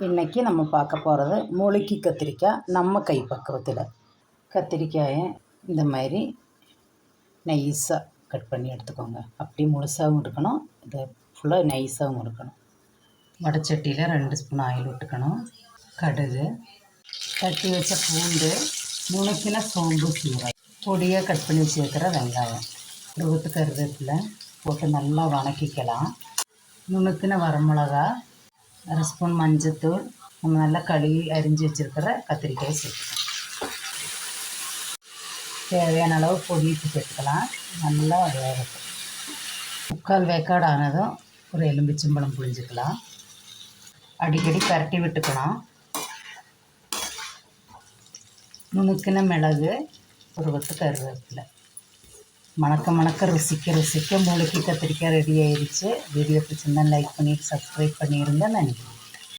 இன்றைக்கி நம்ம பார்க்க போகிறது மூளைக்கு கத்திரிக்காய் நம்ம கை பக்குவத்தில். கத்திரிக்காயை இந்த மாதிரி நைஸாக கட் பண்ணி எடுத்துக்கோங்க. அப்படி முழுசாகவும் இருக்கணும், இதை ஃபுல்லாக நைஸாகவும் இருக்கணும். வடைச்சட்டியில் 2 ஸ்பூன் ஆயில் விட்டுக்கணும். கடுகு, தட்டி வச்ச பூண்டு, நுணுக்கின சோம்பு, சீரகம், பொடியாக கட் பண்ணி வச்சுருக்கிற வெங்காயம், உருவத்து கருவேப்பிலை போட்டு நல்லா வணக்கிக்கலாம். நுணுக்கின வரமிளகா, 1 ஸ்பூன் மஞ்சத்தூள், நம்ம நல்லா கழுவி அரிஞ்சு வச்சுருக்கிற கத்திரிக்காய் சேர்த்துக்கலாம். தேவையான அளவு பொடியிட்டு சேர்த்துக்கலாம். நல்லா வேகட்டும். 3/4 வேக்காடு ஆனதும் ஒரு எலும்பிச்சம்பழம் புழிஞ்சிக்கலாம். அடிக்கடி பரட்டி விட்டுக்கணும். நுணுக்கின மிளகு, ஒரு கொத்து கருவேப்பிலை. மணக்க ருசிக்க மூளைக்கு கத்திரிக்காய் ரெடி ஆயிடுச்சு. வீடியோ பிடிச்சிருந்தா லைக் பண்ணிவிட்டு சப்ஸ்கிரைப் பண்ணிடுங்க. நன்றி.